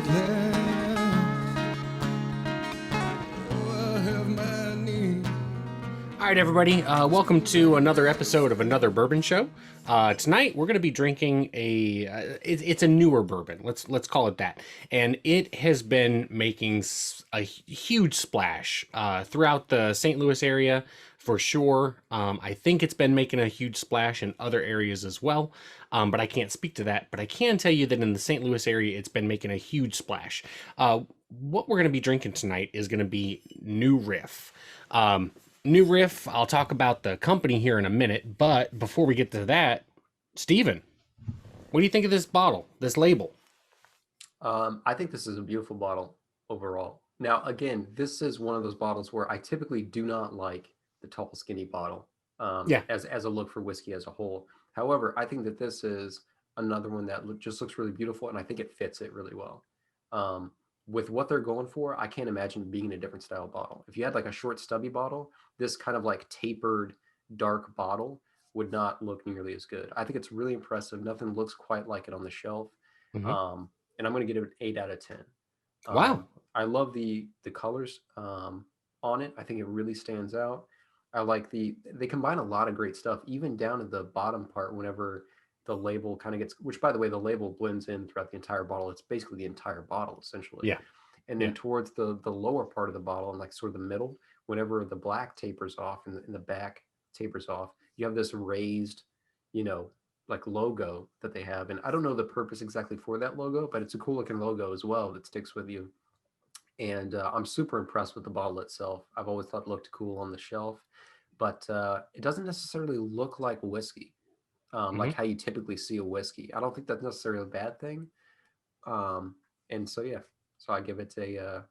All right, everybody. Welcome to another episode of Another Bourbon Show. Tonight we're going to be drinking it's a newer bourbon. Let's call it that, and it has been making a huge splash throughout the St. Louis area for sure. I think it's been making a huge splash in other areas as well, but I can't speak to that. But I can tell you that in the St. Louis area, it's been making a huge splash. What we're going to be drinking tonight is going to be New Riff. New Riff, I'll talk about the company here in a minute, but before we get to that, Steven, what do you think of this bottle, this label? I think this is a beautiful bottle overall. Now, again, this is one of those bottles where I typically do not like the tall, skinny bottle as a look for whiskey as a whole. However, I think that this is another one that just looks really beautiful, and I think it fits it really well. With what they're going for, I can't imagine being in a different style bottle. If you had like a short stubby bottle, this kind of like tapered dark bottle would not look nearly as good. I think it's really impressive. Nothing looks quite like it on the shelf. And I'm going to give it an 8 out of 10. Wow. I love the colors on it. I think it really stands out. I like they combine a lot of great stuff, even down at the bottom part whenever the label kind of gets, which by the way, the label blends in throughout the entire bottle. It's basically the entire bottle essentially. Yeah. And then towards the lower part of the bottle and like sort of the middle, whenever the black tapers off and the back tapers off, you have this raised, like logo that they have. And I don't know the purpose exactly for that logo, but it's a cool looking logo as well that sticks with you. And I'm super impressed with the bottle itself. I've always thought it looked cool on the shelf, but it doesn't necessarily look like whiskey. Like how you typically see a whiskey. I don't think that's necessarily a bad thing. And so, yeah, so I give it I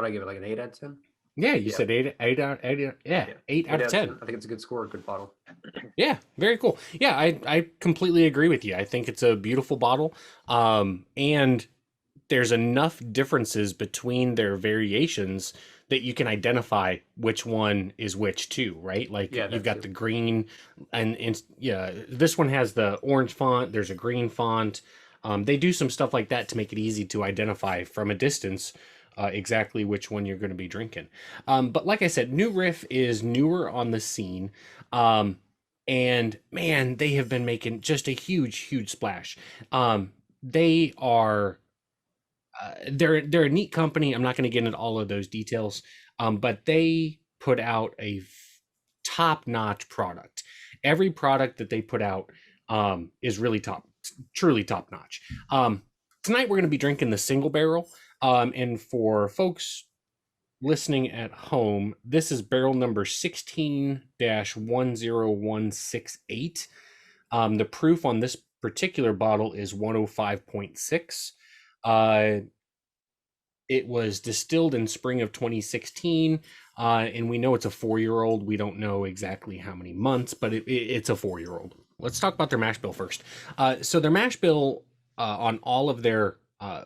give it like an 8 out of 10. Yeah, you said 8 out of 10. I think it's a good score, a good bottle. Yeah, very cool. Yeah, I completely agree with you. I think it's a beautiful bottle. And there's enough differences between their variations that you can identify which one is which too, right? Like you've got the green and this one has the orange font. There's a green font. They do some stuff like that to make it easy to identify from a distance exactly which one you're going to be drinking. But like I said, New Riff is newer on the scene. And man, they have been making just a huge splash. They are... they're a neat company. I'm not going to get into all of those details, but they put out a top-notch product. Every product that they put out is really truly top-notch. Tonight we're going to be drinking the Single Barrel, and for folks listening at home, this is barrel number 16-10168. The proof on this particular bottle is 105.6. It was distilled in spring of 2016, and we know it's a 4-year-old. We don't know exactly how many months, but it's a 4-year-old. Let's talk about their mash bill first. So their mash bill on all of their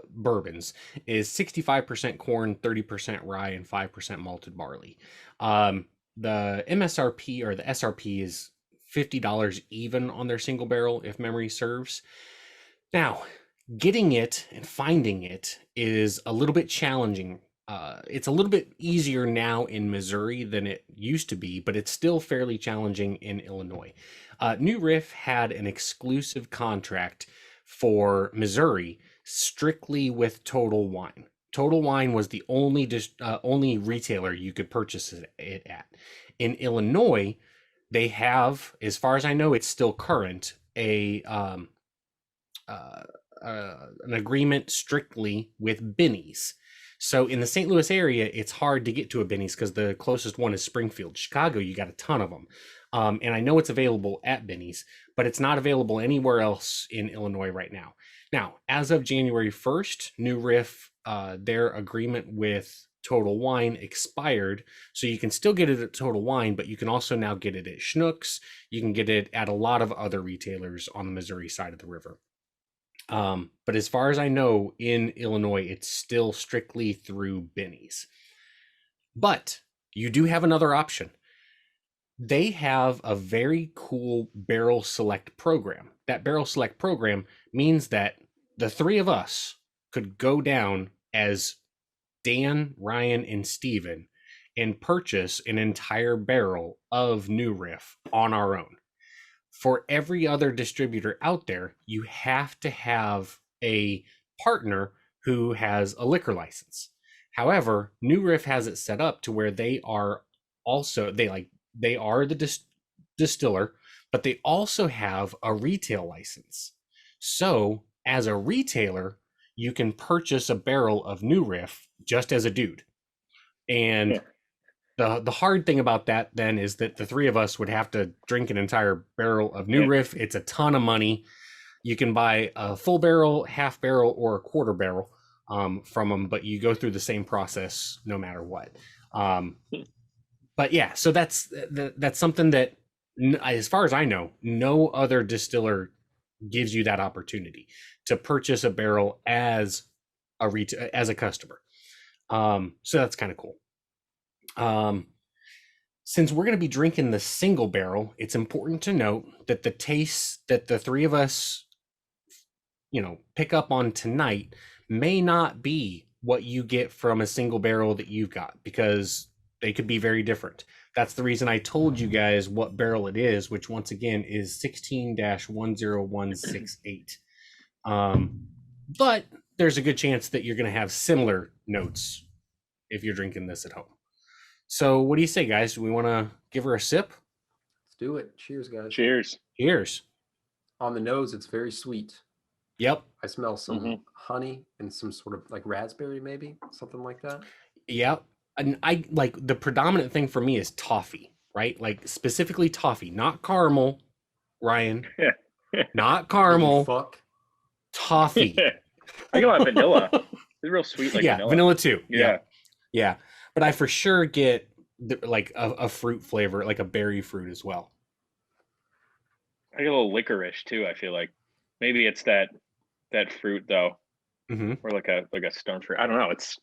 bourbons is 65% corn, 30% rye, and 5% malted barley. The MSRP or the SRP is $50 even on their single barrel, if memory serves. Now, getting it and finding it is a little bit challenging. It's a little bit easier now in Missouri than it used to be, but it's still fairly challenging in Illinois. New Riff had an exclusive contract for Missouri strictly with Total Wine. Total Wine was the only retailer you could purchase it at. In Illinois, they have, as far as I know, it's still current, an agreement strictly with Benny's. So in the St. Louis area, it's hard to get to a Benny's because the closest one is Springfield. Chicago, you got a ton of them. And I know it's available at Benny's, but it's not available anywhere else in Illinois right now. Now, as of January 1st, New Riff, their agreement with Total Wine expired. So you can still get it at Total Wine, but you can also now get it at Schnucks. You can get it at a lot of other retailers on the Missouri side of the river. But as far as I know, in Illinois, it's still strictly through Benny's. But you do have another option. They have a very cool barrel select program. That barrel select program means that the three of us could go down as Dan, Ryan, and Steven and purchase an entire barrel of New Riff on our own. For every other distributor out there, you have to have a partner who has a liquor license. However, New Riff has it set up to where they are also they are the distiller, but they also have a retail license. So, as a retailer, you can purchase a barrel of New Riff just as a dude. And the hard thing about that then is that the three of us would have to drink an entire barrel of New Riff. It's a ton of money. You can buy a full barrel, half barrel, or a quarter barrel from them, but you go through the same process no matter what. But yeah, so that's something that, as far as I know, no other distiller gives you that opportunity to purchase a barrel as a customer. So that's kind of cool. Since we're going to be drinking the single barrel, it's important to note that the tastes that the three of us, pick up on tonight may not be what you get from a single barrel that you've got, because they could be very different. That's the reason I told you guys what barrel it is, which once again is 16-10168. But there's a good chance that you're going to have similar notes if you're drinking this at home. So what do you say, guys? Do we want to give her a sip? Let's do it. Cheers, guys. Cheers. Cheers. On the nose, it's very sweet. Yep. I smell some honey and some sort of like raspberry, maybe something like that. Yep. And I like, the predominant thing for me is toffee, right? Like specifically toffee, not caramel, Ryan. Not caramel. Fuck. Toffee. I get a lot of vanilla. It's real sweet, like vanilla too. Yeah. Yeah. But I for sure get like a fruit flavor, like a berry fruit as well. I get a little licorice too. I feel like maybe it's that fruit though, or like a stone fruit. I don't know. It's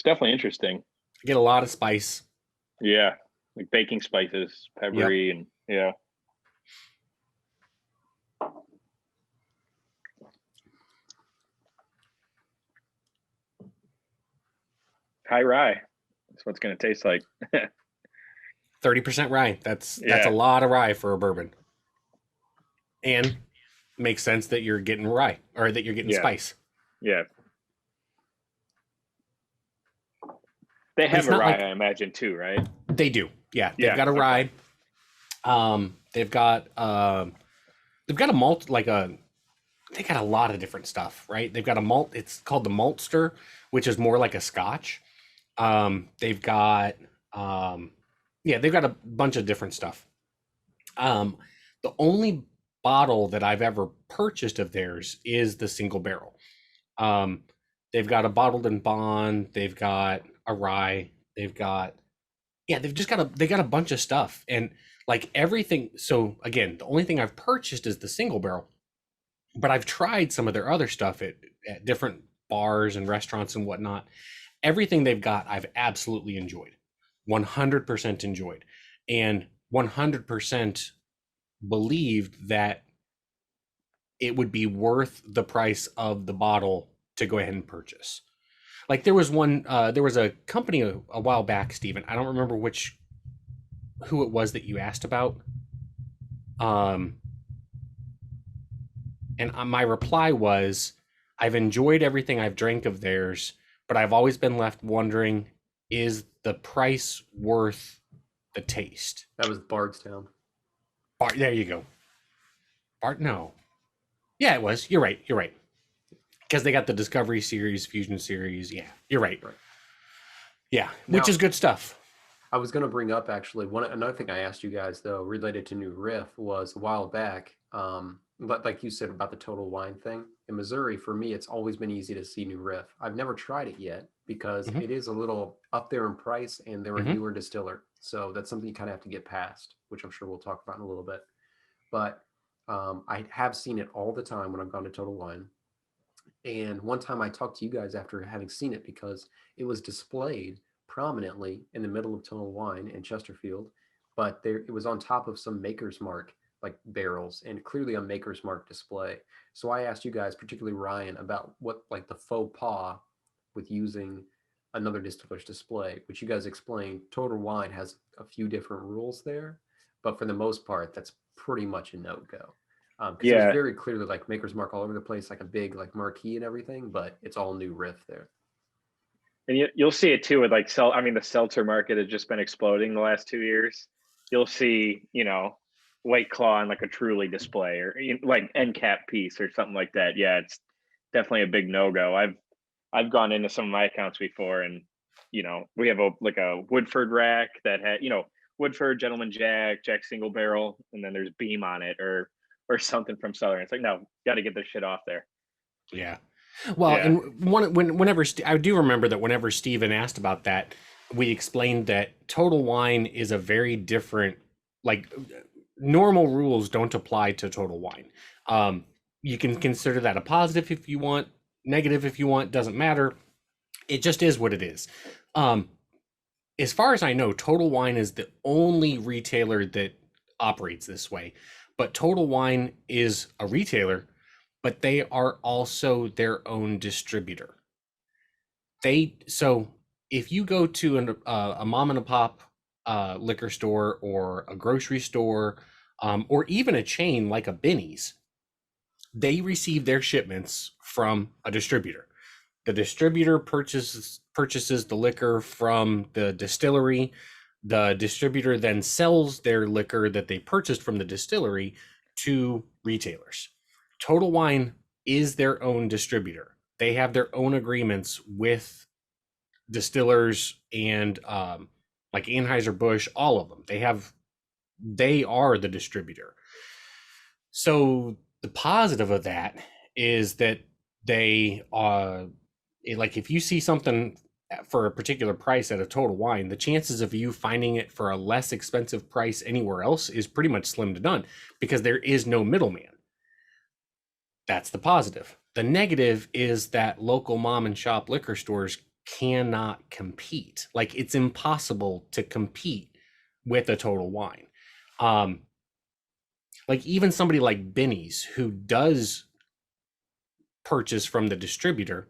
definitely interesting. I get a lot of spice. Yeah, like baking spices, peppery, and yeah. High rye. That's what it's going to taste like. 30% rye. That's a lot of rye for a bourbon. And makes sense that you're getting rye, or that you're getting spice. Yeah. They have a rye, I imagine, too, right? They do. Yeah. They've got a rye. They've got a malt, they got a lot of different stuff, right? They've got a malt. It's called the Maltster, which is more like a Scotch. They've got a bunch of different stuff. The only bottle that I've ever purchased of theirs is the single barrel. They've got a bottled and bond. They've got a rye. They've got a bunch of stuff, and like everything. So again, the only thing I've purchased is the single barrel, but I've tried some of their other stuff at different bars and restaurants and whatnot. Everything they've got, I've absolutely enjoyed, 100% enjoyed, and 100% believed that it would be worth the price of the bottle to go ahead and purchase. Like there was a company a while back, Steven. I don't remember who it was that you asked about. And my reply was, I've enjoyed everything I've drank of theirs, but I've always been left wondering, is the price worth the taste? That was Bardstown. There you go. No. Yeah, it was. You're right. Because they got the Discovery Series, Fusion Series. Yeah, you're right. Yeah, which is good stuff. I was going to bring up actually another thing I asked you guys though, related to New Riff, was a while back. But like you said about the Total Wine thing in Missouri, for me, it's always been easy to see New Riff. I've never tried it yet because it is a little up there in price, and they're a newer distiller. So that's something you kind of have to get past, which I'm sure we'll talk about in a little bit. But I have seen it all the time when I've gone to Total Wine. And one time I talked to you guys after having seen it, because it was displayed prominently in the middle of Total Wine in Chesterfield, but it was on top of some Maker's Mark like barrels, and clearly a Maker's Mark display. So I asked you guys, particularly Ryan, about what like the faux pas with using another distiller's display, which you guys explained. Total Wine has a few different rules there, but for the most part, that's pretty much a no-go. Because there's very clearly like Maker's Mark all over the place, like a big like marquee and everything, but it's all new Riff there. And you'll see it too with like the seltzer market has just been exploding the last 2 years. You'll see, White Claw on like a Truly display or like end cap piece or something like that. Yeah, it's definitely a big no-go. I've gone into some of my accounts before, and we have a Woodford rack that had Woodford, Gentleman Jack Single Barrel, and then there's Beam on it or something from Southern. It's like, no, got to get this shit off there. Yeah. Well, Yeah. and whenever I do remember that whenever Steven asked about that, we explained that Total Wine is a very different, like, normal rules don't apply to Total Wine. You can consider that a positive if you want, negative if you want, doesn't matter. It just is what it is. As far as I know, Total Wine is the only retailer that operates this way. But Total Wine is a retailer, but they are also their own distributor. So if you go to a mom and a pop liquor store or a grocery store, or even a chain like a Benny's, they receive their shipments from a distributor. The distributor purchases the liquor from the distillery. The distributor then sells their liquor that they purchased from the distillery to retailers. Total Wine is their own distributor. They have their own agreements with distillers and like Anheuser-Busch, all of them. They are the distributor. So the positive of that is that they like if you see something for a particular price at a Total Wine, the chances of you finding it for a less expensive price anywhere else is pretty much slim to none because there is no middleman. That's the positive. The negative is that local mom and shop liquor stores cannot compete. Like, it's impossible to compete with a Total Wine. Like even somebody like Benny's, who does purchase from the distributor,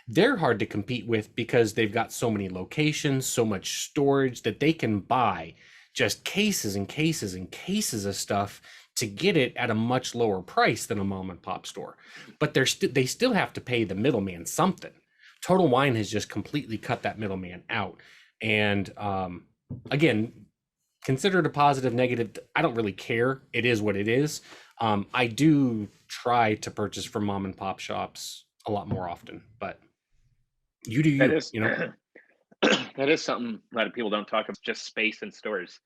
they're hard to compete with because they've got so many locations, so much storage that they can buy just cases and cases and cases of stuff to get it at a much lower price than a mom and pop store. But they still have to pay the middleman something. Total Wine has just completely cut that middleman out. And again, consider it a positive, negative. I don't really care. It is what it is. I do try to purchase from mom and pop shops a lot more often, but you do you, That is something a lot of people don't talk about, just space in stores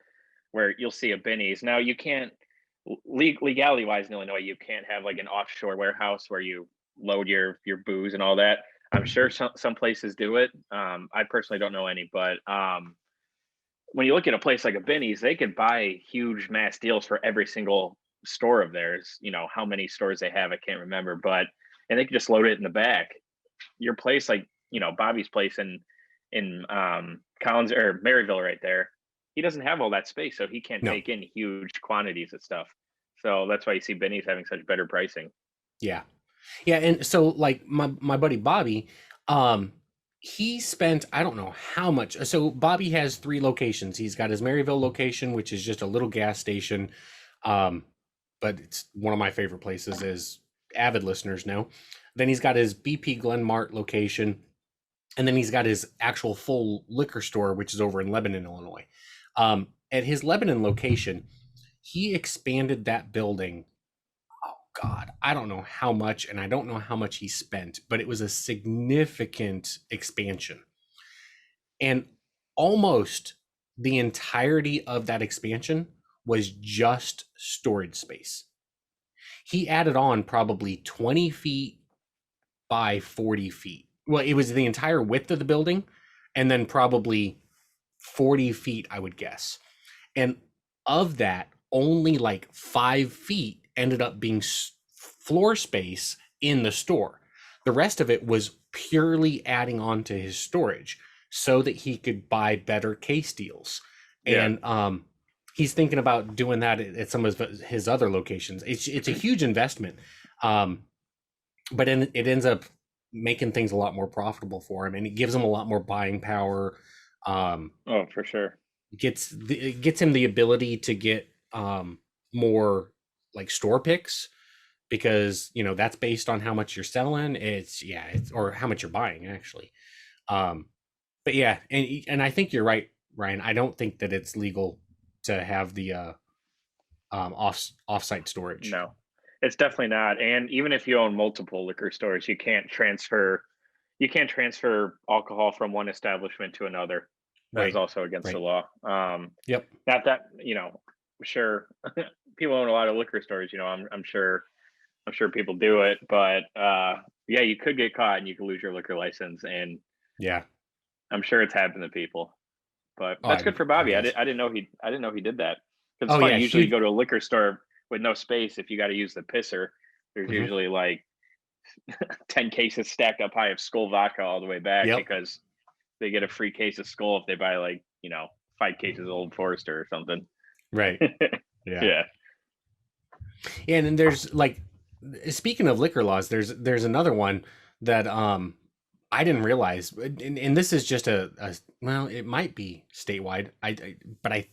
where you'll see a Benny's. Now you can't, legality wise in Illinois, you can't have like an offshore warehouse where you load your booze and all that. I'm sure some places do it. I personally don't know any, but when you look at a place like a Benny's, they could buy huge mass deals for every single store of theirs. How many stores they have, I can't remember, and they could just load it in the back. Your place, like, Bobby's place in Collins or Maryville right there, he doesn't have all that space, so he can't take in huge quantities of stuff. So that's why you see Benny's having such better pricing. Yeah. And so like my buddy Bobby, he spent, I don't know how much. So Bobby has 3 locations. He's got his Maryville location, which is just a little gas station. But it's one of my favorite places, as avid listeners know. Then he's got his BP Glenmart location. And then he's got his actual full liquor store, which is over in Lebanon, Illinois. At his Lebanon location, he expanded that building. Oh God, I don't know how much, and I don't know how much he spent, but it was a significant expansion. And almost the entirety of that expansion was just storage space. He added on probably 20 feet by 40 feet. Well, it was the entire width of the building, and then probably 40 feet, I would guess. And of that, only like 5 feet ended up being floor space in the store. The rest of it was purely adding on to his storage so that he could buy better case deals. Yeah. And he's thinking about doing that at some of his other locations. It's a huge investment. But it ends up making things a lot more profitable for him, and it gives him a lot more buying power. Oh, for sure. It gets him the ability to get more like store picks, because that's based on how much you're selling. It's or how much you're buying actually. But yeah, and I think you're right, Ryan. I don't think that it's legal to have the off-site storage. No, it's definitely not. And even if you own multiple liquor stores, you can't transfer alcohol from one establishment to another. That is Right. also against the law. Yep. Not that, sure, people own a lot of liquor stores. I'm sure people do it, but yeah, you could get caught and you could lose your liquor license, and Yeah. I'm sure it's happened to people. But Oh, that's good for Bobby. I guess. didn't know he did that. Because Oh, it's funny. yeah, Usually, you go to a liquor store with no space. If you got to use the pisser, there's Mhm. usually like 10 cases stacked up high of Skull vodka all the way back, Yep. because they get a free case of Skull if they buy 5 cases of Old Forester or something. Right. Yeah. Yeah. And then there's like, speaking of liquor laws, there's another one that I didn't realize, and this is just well, it might be statewide. But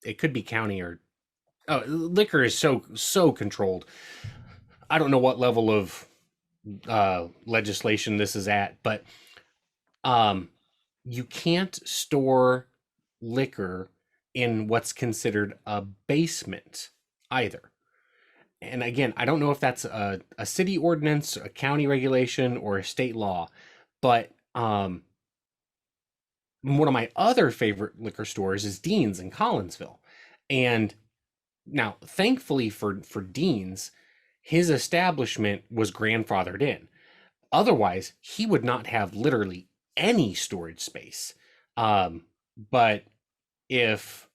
it could be county or liquor is so controlled. I don't know what level of legislation this is at, but you can't store liquor in what's considered a basement either. And again, I don't know if that's a city ordinance, a county regulation, or a state law, but one of my other favorite liquor stores is Dean's in Collinsville. And now, thankfully for Dean's, his establishment was grandfathered in. Otherwise, he would not have literally any storage space. But if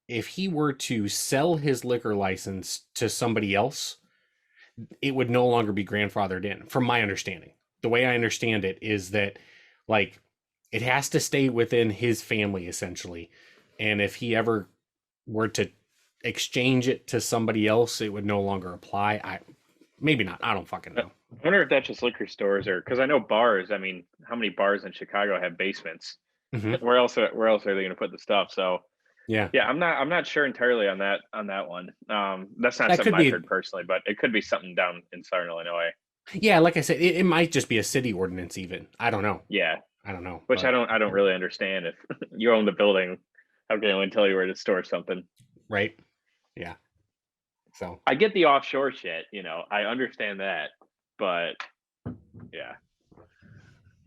he were to sell his liquor license to somebody else, it would no longer be grandfathered in, from my understanding. The way I understand it is that, like, it has to stay within his family, essentially. And if he ever were to exchange it to somebody else, it would no longer apply. Maybe not. I don't fucking know. I wonder if that's just liquor stores, or because I know bars. I mean, how many bars in Chicago have basements? Mhm. Where else are they going to put the stuff? So Yeah. yeah, I'm not sure entirely on that one. That's not That something could I've be. heard personally, but it could be something down in Southern Illinois. Yeah, like I said, it might just be a city ordinance even. I don't know. Yeah, I don't know. which But, I don't really understand. If you own the building, how can anyone tell you where to store something? right? Yeah. So I get the offshore shit, I understand that, but yeah,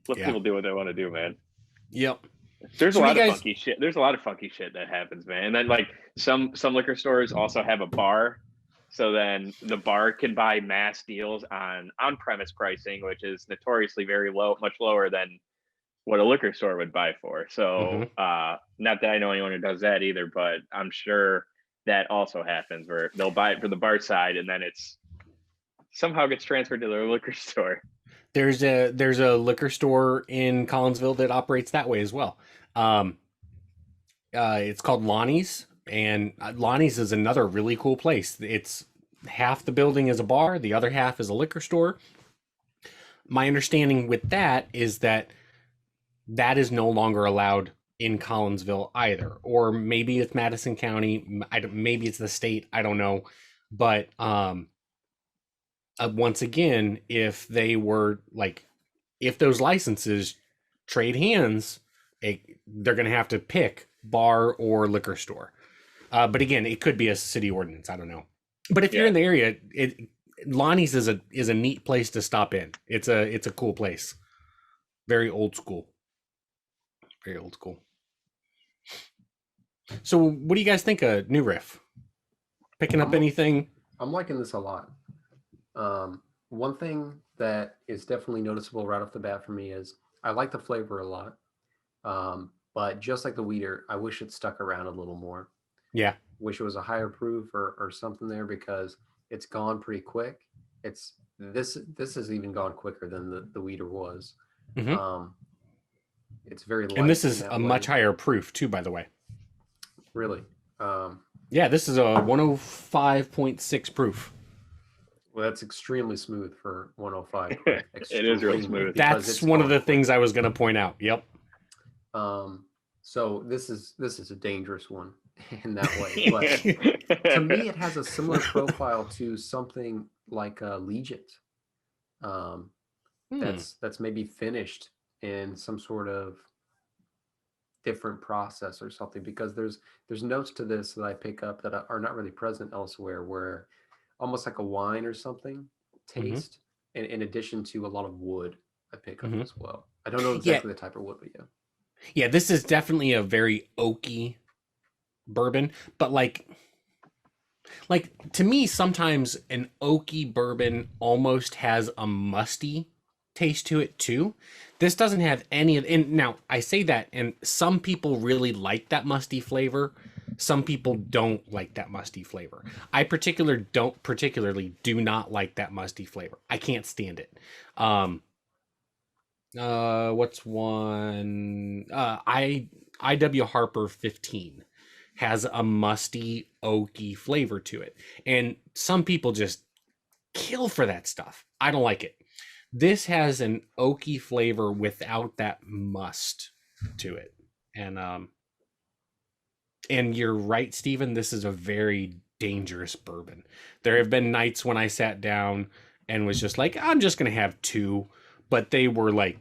let Yeah. people do what they want to do, man. Yep. There's So a what lot do of you guys- funky shit. There's a lot of funky shit that happens, man. And then like some liquor stores also have a bar, so then the bar can buy mass deals on on-premise pricing, which is notoriously very low, much lower than what a liquor store would buy for. So not that I know anyone who does that either, but I'm sure that also happens where they'll buy it for the bar side and then it's somehow gets transferred to their liquor store. There's a liquor store in Collinsville that operates that way as well. It's called Lonnies, and Lonnies is another really cool place. It's half the building is a bar, the other half is a liquor store. My understanding with that is that is no longer allowed in Collinsville either, or maybe it's Madison County. Maybe it's the state. I don't know, but once again, if those licenses trade hands, they're going to have to pick bar or liquor store. But again, it could be a city ordinance. I don't know. But if you're in the area, Lonnie's is a neat place to stop in. It's a cool place. Very old school. Very old school. So what do you guys think of New Riff? Picking up anything? I'm liking this a lot. One thing that is definitely noticeable right off the bat for me is I like the flavor a lot. But just like the Weeder, I wish it stuck around a little more. Yeah. Wish it was a higher proof or something there, because it's gone pretty quick. This has even gone quicker than the Weeder was. Mm-hmm. It's very light. And this is a much higher proof too, by the way. Really? Yeah, this is a 105.6 proof. Well, that's extremely smooth for 105 proof. It is real Extremely, smooth. because That's it's one of the gone quick. things I was going to point out. Yep. So this is a dangerous one in that way. But to me, it has a similar profile to something like a Legent. Um, Hmm. that's maybe finished in some sort of different process or something, because there's notes to this that I pick up that are not really present elsewhere, where almost like a wine or something Hmm. taste, in addition to a lot of wood I pick up Hmm. as well. I don't know Yeah. exactly the type of wood, but yeah. Yeah. This is definitely a very oaky bourbon, but like to me, sometimes an oaky bourbon almost has a musty taste to it too. This doesn't have any of, and now I say that, and some people really like that musty flavor. Some people don't like that musty flavor. I particularly do not like that musty flavor. I can't stand it. Um, what's one? IW Harper 15 has a musty, oaky flavor to it. And some people just kill for that stuff. I don't like it. This has an oaky flavor without that must to it. And you're right, Stephen, this is a very dangerous bourbon. There have been nights when I sat down and was just like, I'm just gonna have two, but they were like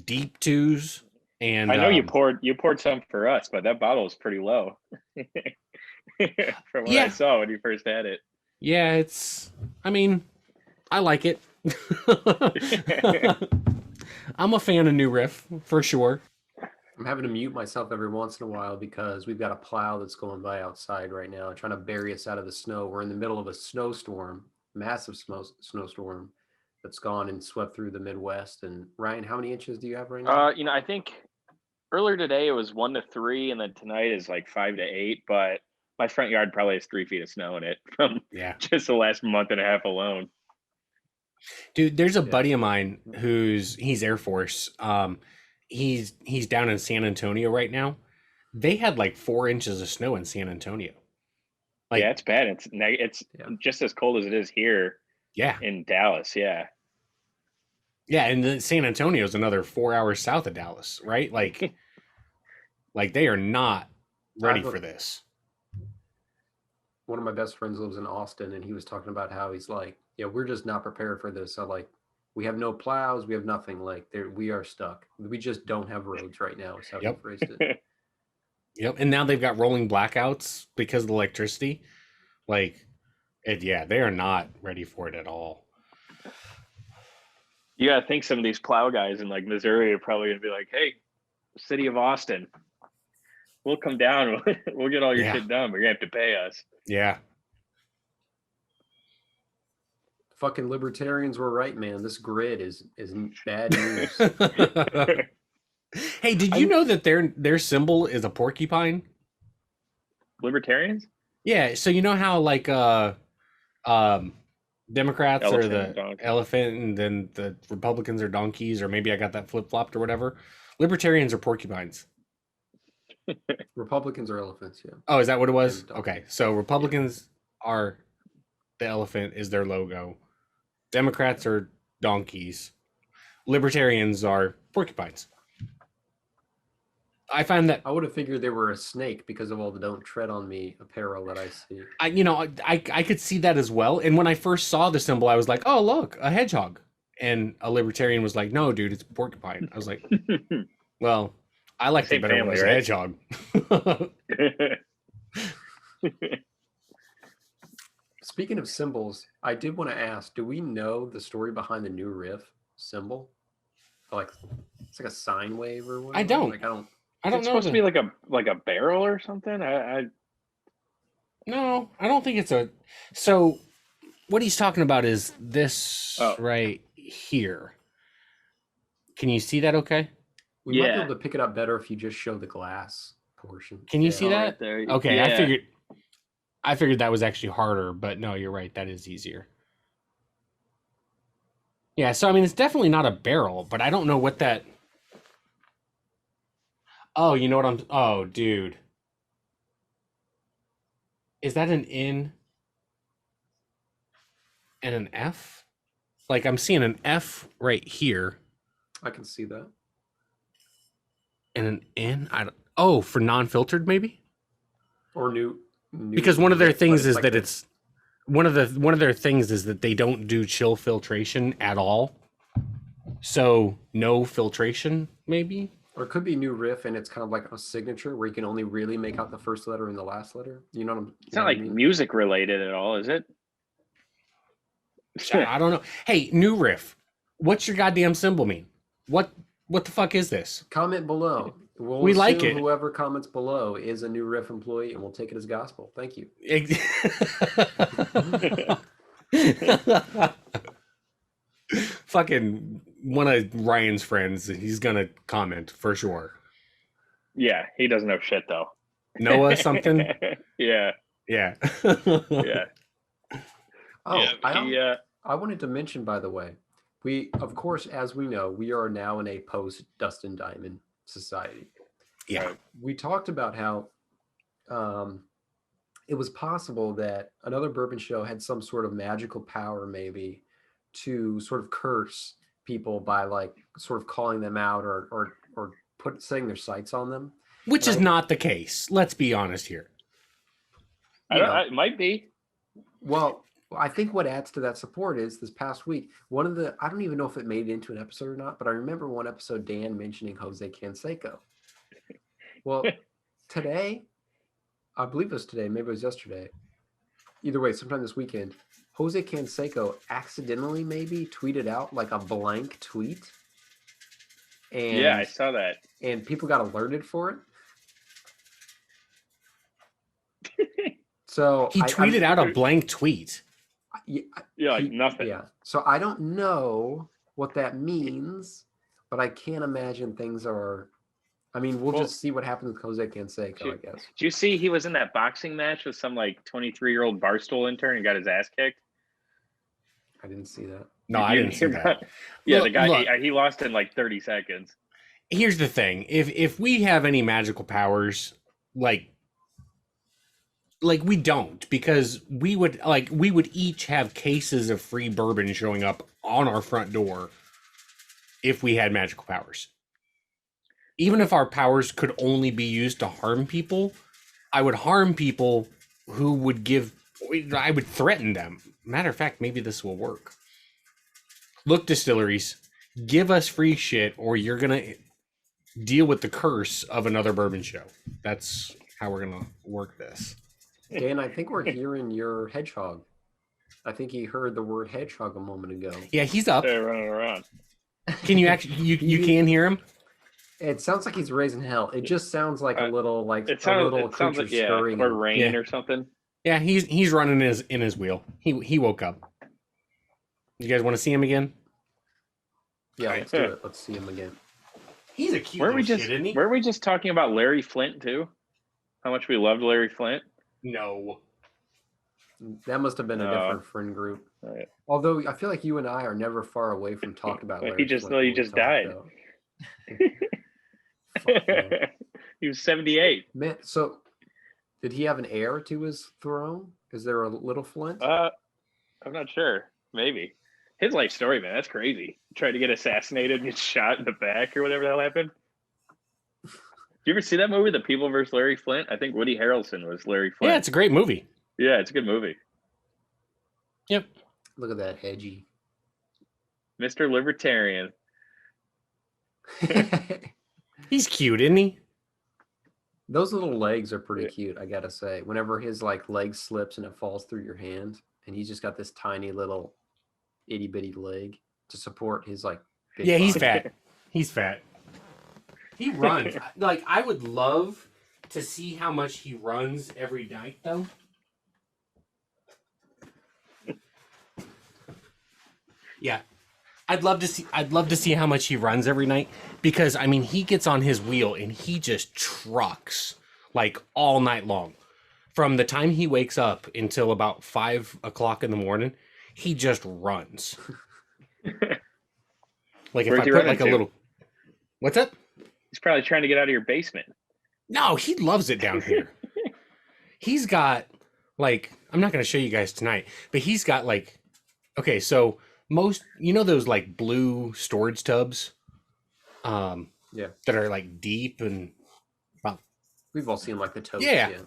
deep twos. And I know you poured some for us, but that bottle is pretty low from what I yeah, saw when you first had it. yeah, it's, I mean, I like it. I'm a fan of New Riff for sure. I'm having to mute myself every once in a while because we've got a plow that's going by outside right now, trying to bury us out of the snow. We're in the middle of a snowstorm, massive snowstorm that's gone and swept through the Midwest. And Ryan, how many inches do you have right now? I think earlier today it was 1 to 3, and then tonight is like 5 to 8. But my front yard probably has 3 feet of snow in it from Yeah. just the last month and a half alone. Dude, there's a Yeah. buddy of mine he's Air Force. He's down in San Antonio right now. They had like 4 inches of snow in San Antonio. Yeah, Like, it's bad. It's Yeah. just as cold as it is here yeah. in Dallas. Yeah. Yeah, and then San Antonio is another 4 hours south of Dallas, right? Like they are not ready for this. One of my best friends lives in Austin, and he was talking about how he's like, yeah, we're just not prepared for this. So like, we have no plows, we have nothing. Like, we are stuck. We just don't have roads right now. Is how he Yep. phrased it. Yep. And now they've got rolling blackouts because of the electricity. Like, yeah, they are not ready for it at all. You gotta think some of these plow guys in like Missouri are probably gonna be like, "Hey, city of Austin, we'll come down. We'll get all your Yeah. shit done. But you're gonna have to pay us." Yeah. Fucking libertarians were right, man. This grid is bad news. Hey, did you know that their symbol is a porcupine? Libertarians? Yeah, so you know how like Democrats are Elephant, the donkey. elephant and then the Republicans are donkeys, or maybe I got that flip-flopped or whatever. Libertarians are porcupines. Republicans are elephants, yeah. Oh, is that what it was? And donkey. Okay. So Republicans are the elephant is their logo. Democrats are donkeys. Libertarians are porcupines. I find that I would have figured they were a snake because of all the "Don't Tread on Me" apparel that I see. I could see that as well. And when I first saw the symbol, I was like, "Oh, look, a hedgehog." And a libertarian was like, "No, dude, it's a porcupine." I was like, "Well, I liked it Same better when it family, was a right? hedgehog." Speaking of symbols, I did want to ask: do we know the story behind the new Riff symbol? Like, it's like a sine wave or whatever. I don't. Like, I don't It's know. supposed to be like a barrel or something. No, I don't think it's a. So, what he's talking about is this right here. Can you see that? Okay. We might be able to pick it up better if you just show the glass portion. Can you see that? Right there. Okay, Yeah. I figured that was actually harder, but no, you're right. That is easier. Yeah, so I mean, it's definitely not a barrel, but I don't know what that. Oh, you know what I'm. Oh, dude. Is that an in? and an F. Like I'm seeing an F right here I can see that. and an N. Oh, for non-filtered maybe? Or new Because one of their Riff, but things is like that it's one of their things is that they don't do chill filtration at all. So no filtration maybe? or it could be new riff, and it's kind of like a signature where you can only really make out the first letter and the last letter. You know what I'm? It's not like music related at all, is it? I don't know. Hey, new riff. What's your goddamn symbol mean? What the fuck is this? Comment below. We like assume it. Whoever comments below is a new riff employee, and we'll take it as gospel. Thank you. Fucking one of Ryan's friends, he's gonna comment for sure. Yeah, he doesn't know shit though. Noah something? Yeah. Yeah. Yeah. Oh, Yeah. I wanted to mention, by the way, we, of course, as we know, we are now in a post Dustin Diamond society. Yeah. We talked about how it was possible that another bourbon show had some sort of magical power, maybe, to sort of curse people by like sort of calling them out or setting their sights on them. Which is not the case. Let's be honest here. It might be. Well, I think what adds to that support is this past week, I don't even know if it made it into an episode or not, but I remember one episode, Dan mentioning Jose Canseco. Well, today, I believe it was today, maybe it was yesterday. Either way, sometime this weekend, Jose Canseco accidentally maybe tweeted out like a blank tweet. And, yeah, I saw that. And people got alerted for it. So he tweeted out a blank tweet. Nothing. Yeah. So I don't know what that means, but I can't imagine things are. I mean, we'll just see what happens with Jose Canseco, I guess. Did you see he was in that boxing match with some like 23-year-old Barstool intern and got his ass kicked? I didn't see that. No, I didn't see that. Yeah, the guy he lost in like 30 seconds. Here's the thing: if we have any magical powers, like we don't, because we would each have cases of free bourbon showing up on our front door if we had magical powers. Even if our powers could only be used to harm people, I would harm people who would I would threaten them. Matter of fact, maybe this will work. Look, distilleries, give us free shit or you're gonna deal with the curse of another bourbon show. That's how we're gonna work this. Dan, I think we're hearing your hedgehog. I think he heard the word hedgehog a moment ago. Yeah, he's up. They're running around. Can you actually you can hear him? It sounds like he's raising hell. It just sounds like a little it sounds like scurrying. or rain or something. Yeah, he's running in his wheel. He woke up. You guys want to see him again? Yeah, let's do it. Let's see him again. He's a cute little shit, isn't he? Weren't we just talking about Larry Flint too? How much we loved Larry Flint? No. That must have been a different friend group. Right. Although I feel like you and I are never far away from talking about Larry he just died. He was 78. Man, so did he have an heir to his throne? Is there a little Flint? I'm not sure. Maybe. His life story, man, that's crazy. Tried to get assassinated and get shot in the back or whatever the hell happened. Did you ever see that movie, The People vs. Larry Flint? I think Woody Harrelson was Larry Flint. Yeah, it's a great movie. Yeah, it's a good movie. Yep. Look at that hedgy. Mr. Libertarian. He's cute, isn't he? Those little legs are pretty cute, I gotta say. Whenever his like leg slips and it falls through your hand, and he's just got this tiny little itty bitty leg to support his like big Yeah, he's body. fat. He's fat. He runs. Like, I would love to see how much he runs every night, though. Yeah. I'd love to see how much he runs every night, because I mean, he gets on his wheel and he just trucks like all night long. From the time he wakes up until about 5 o'clock in the morning, he just runs. Like, if I put like a little, what's up? He's probably trying to get out of your basement. No, he loves it down here. He's got like, I'm not going to show you guys tonight, but he's got like Okay, so most, those like blue storage tubs, Yeah, that are like deep and, well, we've all seen like the totes. yeah, Yeah.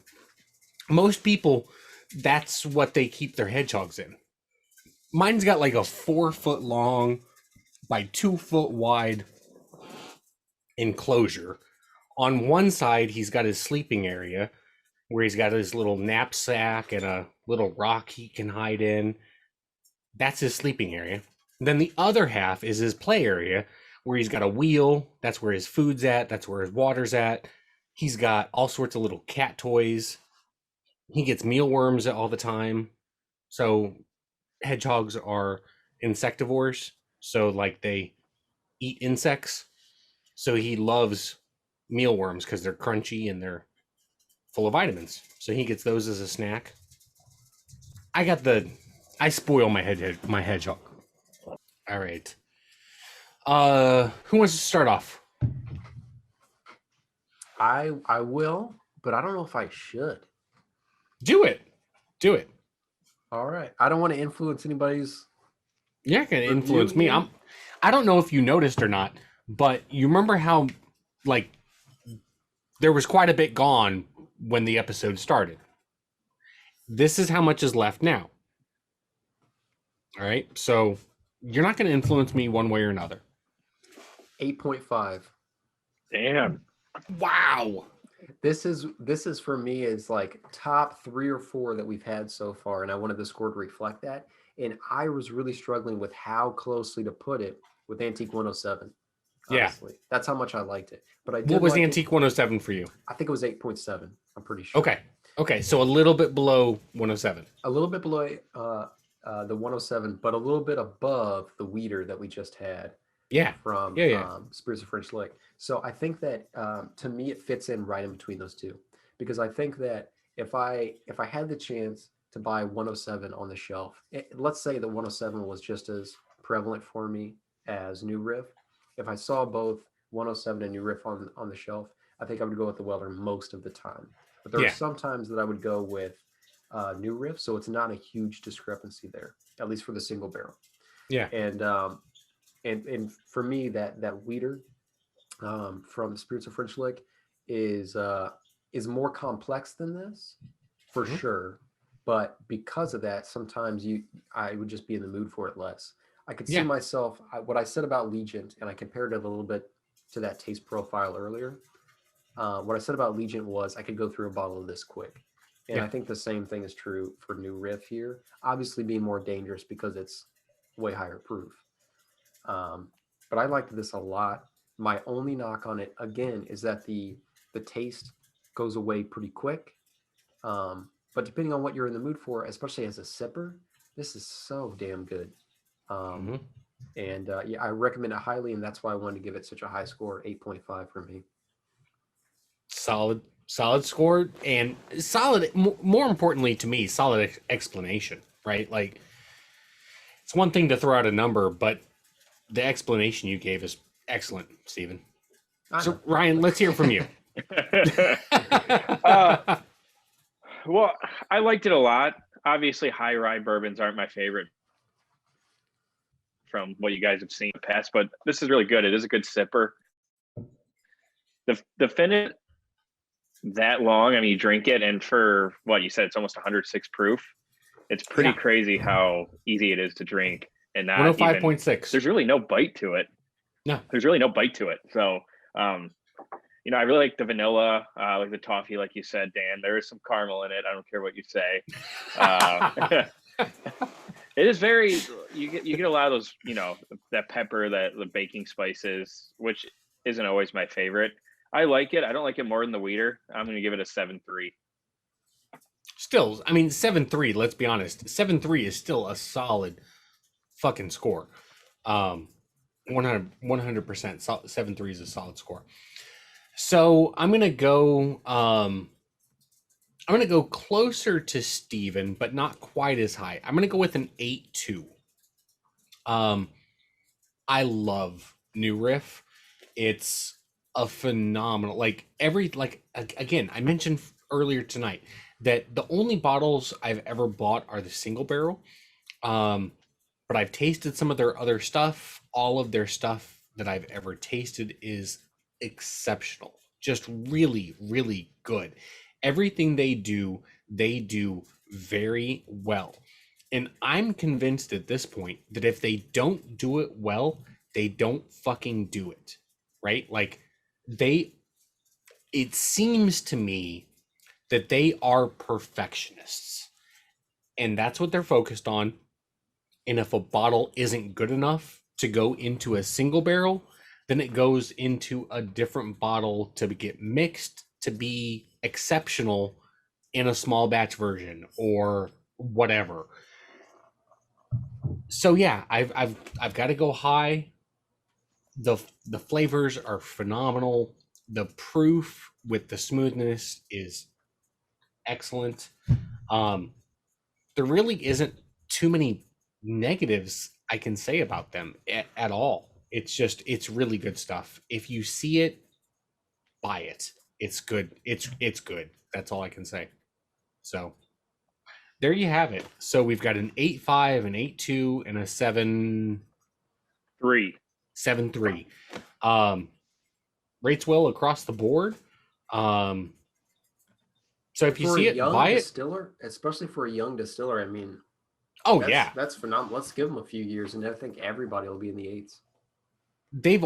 most people, that's what they keep their hedgehogs in. Mine's got like a 4 foot long by 2 foot wide enclosure. On one side, he's got his sleeping area where he's got his little knapsack and a little rock he can hide in. That's his sleeping area. Then the other half is his play area where he's got a wheel. That's where his food's at. That's where his water's at. He's got all sorts of little cat toys. He gets mealworms all the time. So hedgehogs are insectivores. So like they eat insects. So he loves mealworms because they're crunchy and they're full of vitamins. So he gets those as a snack. I spoil my hedgehog. All right. Who wants to start off? I will, but I don't know if I should. Do it. All right. I don't want to influence anybody's. You're not gonna influence me. here? I don't know if you noticed or not, but you remember how like there was quite a bit gone when the episode started. This is how much is left now. All right. So you're not going to influence me one way or another. 8.5. Damn. Wow. This is for me is like top 3 or 4 that we've had so far, and I wanted the score to reflect that. And I was really struggling with how closely to put it with Antique 107. Honestly. Yeah. That's how much I liked it. But I did. What was Antique 107 for you? I think it was 8.7. I'm pretty sure. Okay. So a little bit below 107. A little bit below the 107, but a little bit above the Weeder that we just had. Yeah. From Spirits of French Lick. So I think that to me it fits in right in between those two, because I think that if I had the chance to buy 107 on the shelf, let's say the 107 was just as prevalent for me as New Riff. If I saw both 107 and New Riff on the shelf, I think I would go with the Weller most of the time. But there are some times that I would go with New Riff, so it's not a huge discrepancy there, at least for the single barrel. Yeah. And for me, that Weeder from Spirits of French Lick is more complex than this, for sure. But because of that, sometimes I would just be in the mood for it less. I could see myself, what I said about Legent, and I compared it a little bit to that taste profile earlier. What I said about Legent was I could go through a bottle of this quick. And I think the same thing is true for New Riff here. Obviously being more dangerous because it's way higher proof. But I liked this a lot. My only knock on it, again, is that the taste goes away pretty quick. But depending on what you're in the mood for, especially as a sipper, this is so damn good. And I recommend it highly, and that's why I wanted to give it such a high score, 8.5 for me. Solid score, and solid, more importantly to me, solid explanation, right? Like, it's one thing to throw out a number, but the explanation you gave is excellent, Stephen. So Ryan, let's hear from you. Well, I liked it a lot. Obviously, high rye bourbons aren't my favorite from what you guys have seen in the past, but this is really good. It is a good sipper. The finish that long, I mean, you drink it, and for what you said, it's almost 106 proof. It's pretty crazy how easy it is to drink, and not 105.6. There's really no bite to it. No, there's really no bite to it. So, I really like the vanilla, like the toffee, like you said, Dan. There is some caramel in it. I don't care what you say. It is very. You get a lot of those, that pepper, the baking spices, which isn't always my favorite. I like it. I don't like it more than the Weeder. I'm going to give it a 7.3. Still, I mean, 7.3, let's be honest. 7.3 is still a solid fucking score. 100%. 7.3 is a solid score. So I'm going to go closer to Steven, but not quite as high. I'm going to go with an 8.2. I love New Riff. It's a phenomenal, again, I mentioned earlier tonight that the only bottles I've ever bought are the single barrel. but I've tasted some of their other stuff. All of their stuff that I've ever tasted is exceptional. Just really, really good. Everything they do very well. And I'm convinced at this point that if they don't do it well, they don't fucking do it. Right? Like it seems to me that they are perfectionists. And that's what they're focused on. And if a bottle isn't good enough to go into a single barrel, then it goes into a different bottle to get mixed to be exceptional in a small batch version or whatever. So yeah, I've got to go high. The flavors are phenomenal. The proof with the smoothness is excellent. There really isn't too many negatives I can say about them at all. It's really good stuff. If you see it, buy it. It's good. It's good. That's all I can say. So there you have it. So we've got an 8.5, an 8.2, and a 3. 7.3. Rates well across the board. So if you see it, buy it. Distiller, especially for a young distiller, I mean, that's phenomenal. Let's give them a few years, and I think everybody will be in the 8s. They've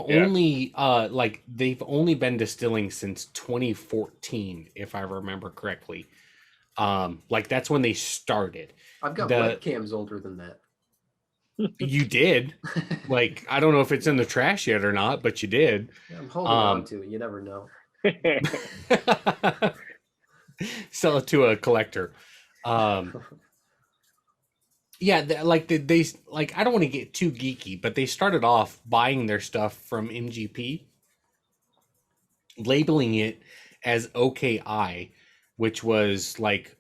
only been distilling since 2014, if I remember correctly. That's when they started. I've got webcams older than that. You did. I don't know if it's in the trash yet or not, but you did. Yeah, I'm holding on to it. You never know. Sell it to a collector. I don't want to get too geeky, but they started off buying their stuff from MGP, labeling it as OKI, which was like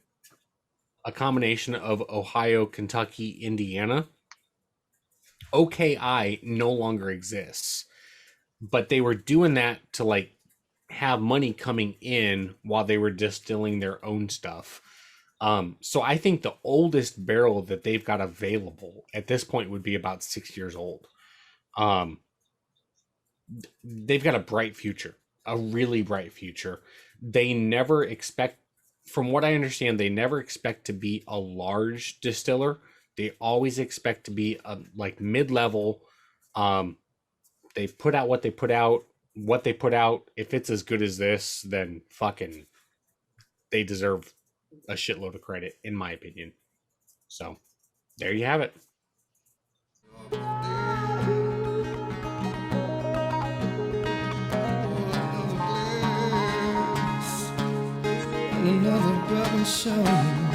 a combination of Ohio, Kentucky, Indiana. OKI no longer exists, but they were doing that to have money coming in while they were distilling their own stuff. So I think the oldest barrel that they've got available at this point would be about 6 years old. They've got a bright future, a really bright future. They never expect, from what I understand, they never expect to be a large distiller. They always expect to be mid-level. They put out what they put out. What they put out, if it's as good as this, then fucking they deserve a shitload of credit, in my opinion. So there you have it. Another brother showing